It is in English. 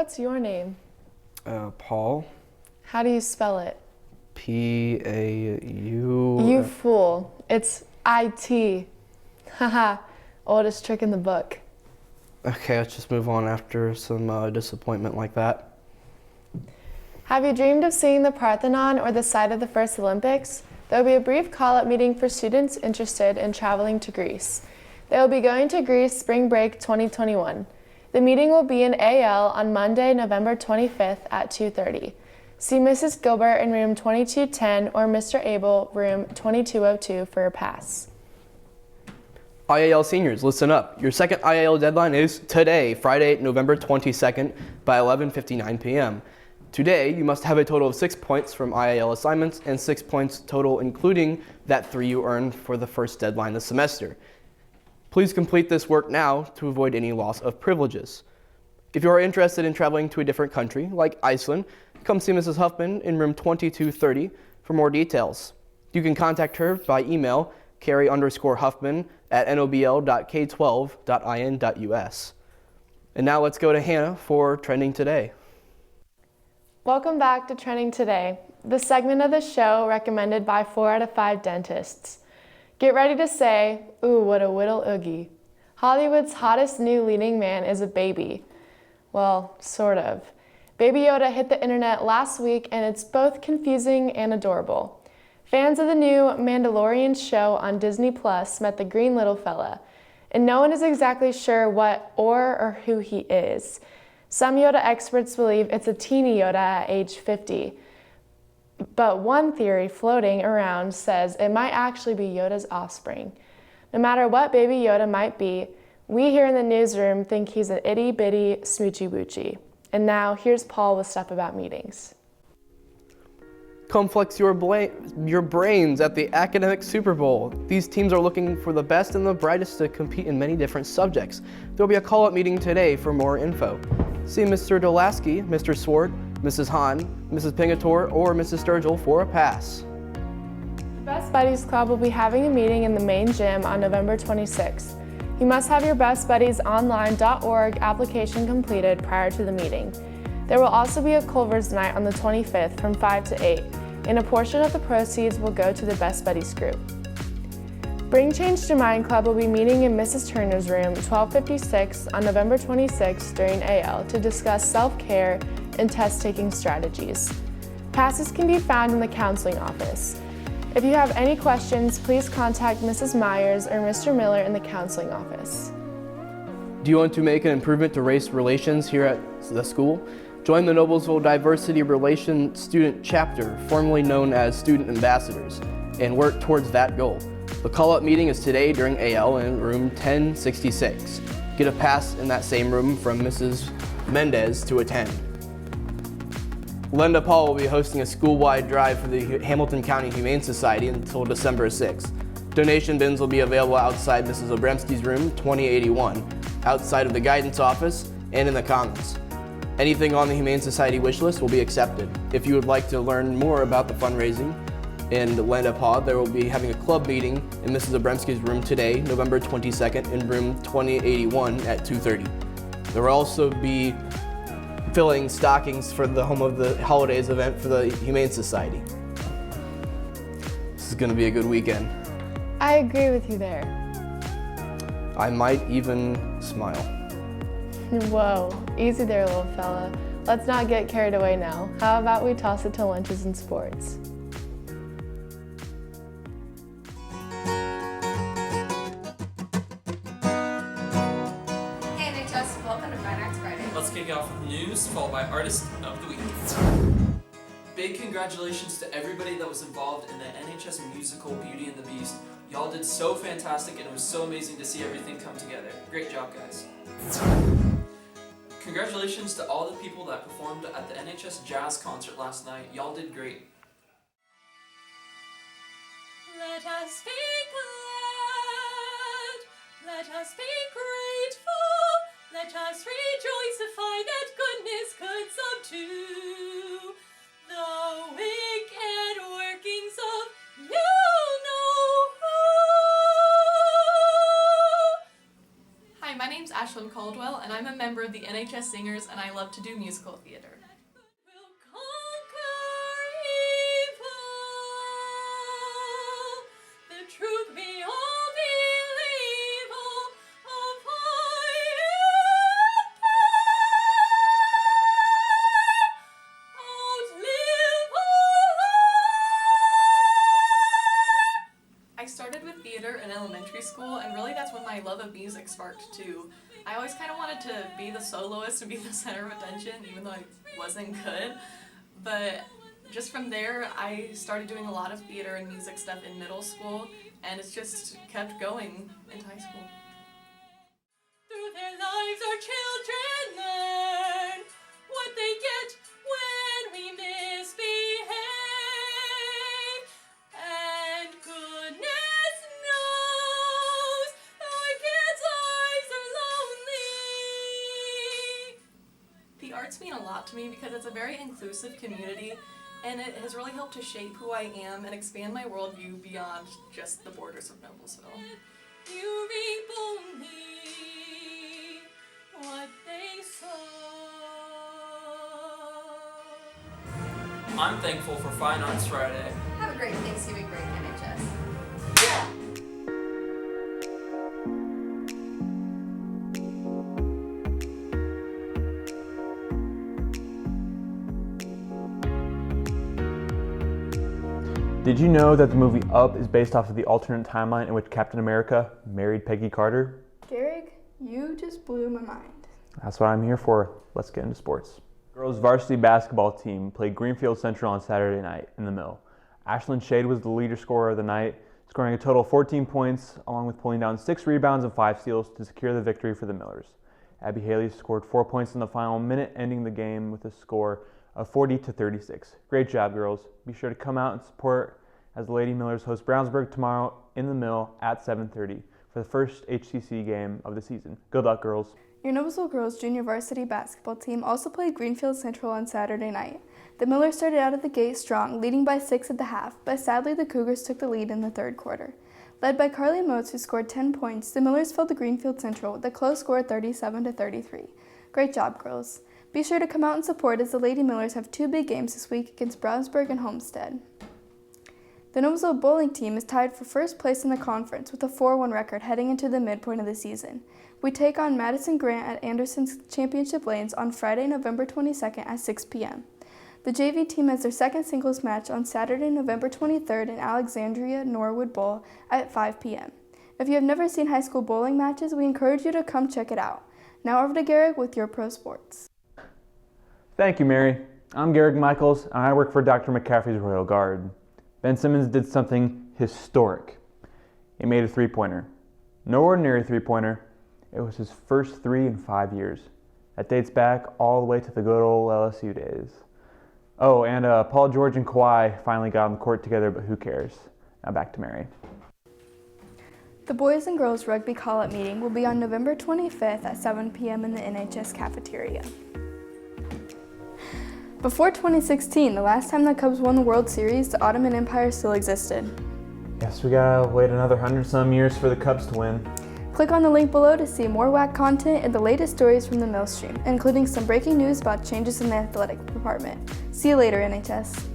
what's your name? Paul. How do you spell it? P-A-U... You fool. It's I-T. Haha, oldest trick in the book. Okay, let's just move on after some disappointment like that. Have you dreamed of seeing the Parthenon or the site of the first Olympics? There will be a brief call-up meeting for students interested in traveling to Greece. They will be going to Greece spring break 2021. The meeting will be in AL on Monday, November 25th at 2:30. See Mrs. Gilbert in room 2210 or Mr. Abel, room 2202 for a pass. IAL seniors, listen up. Your second IAL deadline is today, Friday, November 22nd by 11:59 p.m. Today, you must have a total of 6 points from IAL assignments and 6 points total, including that 3 you earned for the first deadline this semester. Please complete this work now to avoid any loss of privileges. If you are interested in traveling to a different country, like Iceland, come see Mrs. Huffman in room 2230 for more details. You can contact her by email, carrie_huffman@nobl.k12.in.us. And now let's go to Hannah for Trending Today. Welcome back to Trending Today, the segment of the show recommended by 4 out of 5 dentists. Get ready to say, ooh, what a whittle oogie. Hollywood's hottest new leading man is a baby. Well, sort of. Baby Yoda hit the internet last week and it's both confusing and adorable. Fans of the new Mandalorian show on Disney Plus met the green little fella, and no one is exactly sure what or who he is. Some Yoda experts believe it's a teeny Yoda at age 50, but one theory floating around says it might actually be Yoda's offspring. No matter what Baby Yoda might be, we here in the newsroom think he's an itty-bitty smoochy-woochie. And now, here's Paul with stuff about meetings. Come flex your brains at the Academic Super Bowl. These teams are looking for the best and the brightest to compete in many different subjects. There will be a call-up meeting today for more info. See Mr. Dolaski, Mr. Swart, Mrs. Hahn, Mrs. Pingator, or Mrs. Sturgill for a pass. The Best Buddies Club will be having a meeting in the main gym on November 26th. You must have your bestbuddiesonline.org application completed prior to the meeting. There will also be a Culver's night on the 25th from 5 to 8, and a portion of the proceeds will go to the Best Buddies group. Bring Change to Mind Club will be meeting in Mrs. Turner's room, 1256, on November 26th during AL to discuss self-care and test-taking strategies. Passes can be found in the counseling office. If you have any questions, please contact Mrs. Myers or Mr. Miller in the counseling office. Do you want to make an improvement to race relations here at the school? Join the Noblesville Diversity Relations Student Chapter, formerly known as Student Ambassadors, and work towards that goal. The call-up meeting is today during AL in room 1066. Get a pass in that same room from Mrs. Mendez to attend. Linda Paul will be hosting a school-wide drive for the Hamilton County Humane Society until December 6th. Donation bins will be available outside Mrs. Obremski's room, 2081, outside of the guidance office, and in the commons. Anything on the Humane Society wish list will be accepted. If you would like to learn more about the fundraising in Linda Paul, there will be having a club meeting in Mrs. Obremski's room today, November 22nd, in room 2081 at 2:30. There will also be filling stockings for the Home of the Holidays event for the Humane Society. This is going to be a good weekend. I agree with you there. I might even smile. Whoa, easy there, little fella. Let's not get carried away now. How about we toss it to lunches and sports? Hey NHS, welcome to Fine Arts Friday. Let's kick it off with news, followed by Artist of the Week. Big congratulations to everybody that was involved in the NHS musical Beauty and the Beast. Y'all did so fantastic and it was so amazing to see everything come together. Great job, guys. Congratulations to all the people that performed at the NHS Jazz concert last night. Y'all did great. Let us be glad, let us be grateful, let us rejoice to find that goodness could subdue the wicked workings of you know who. Hi, my name's Ashlyn Caldwell, and I'm a member of the NHS Singers, and I love to do musical theater. We'll conquer evil, the truth we all believe of high outlive I started with theater in elementary school, and really that's when my love of music sparked too. I always kind of wanted to be the soloist and be the center of attention, even though I wasn't good. But just from there, I started doing a lot of theater and music stuff in middle school, and it's just kept going into high school. Through their lives, our children learn what they get when we misbehave. And goodness knows our kids' lives are lonely. The arts mean a lot to me because it's a very inclusive community, and it has really helped to shape who I am and expand my worldview beyond just the borders of Noblesville. You reap only what they sow. I'm thankful for Fine Arts Friday. Have a great Thanksgiving break, NHS. Did you know that the movie Up is based off of the alternate timeline in which Captain America married Peggy Carter? Garrick, you just blew my mind. That's what I'm here for. Let's get into sports. Girls varsity basketball team played Greenfield Central on Saturday night in the Mill. Ashlyn Shade was the leader scorer of the night, scoring a total of 14 points, along with pulling down 6 rebounds and 5 steals to secure the victory for the Millers. Abby Haley scored 4 points in the final minute, ending the game with a score of 40-36. Great job, girls. Be sure to come out and support as the Lady Millers host Brownsburg tomorrow in the Mill at 7:30 for the first HCC game of the season. Good luck, girls. Your Noblesville girls junior varsity basketball team also played Greenfield Central on Saturday night. The Millers started out of the gate strong, leading by 6 at the half, but sadly the Cougars took the lead in the third quarter. Led by Carly Motes, who scored 10 points, the Millers fell to Greenfield Central with a close score of 37-33. Great job, girls. Be sure to come out and support as the Lady Millers have 2 big games this week against Brownsburg and Homestead. The Noblesville bowling team is tied for first place in the conference with a 4-1 record heading into the midpoint of the season. We take on Madison Grant at Anderson's Championship Lanes on Friday, November 22nd at 6 p.m. The JV team has their second singles match on Saturday, November 23rd in Alexandria Norwood Bowl at 5 p.m. If you have never seen high school bowling matches, we encourage you to come check it out. Now over to Garrick with your pro sports. Thank you, Mary. I'm Garrick Michaels, and I work for Dr. McCaffrey's Royal Guard. Ben Simmons did something historic. He made a three-pointer. No ordinary three-pointer. It was his first 3 in 5 years. That dates back all the way to the good old LSU days. Oh, and Paul George and Kawhi finally got on the court together, but who cares? Now back to Mary. The boys and girls rugby call-up meeting will be on November 25th at 7 p.m. in the NHS cafeteria. Before 2016, the last time the Cubs won the World Series, the Ottoman Empire still existed. Guess we gotta wait another 100-some years for the Cubs to win. Click on the link below to see more WAC content and the latest stories from the Millstream, including some breaking news about changes in the athletic department. See you later, NHS.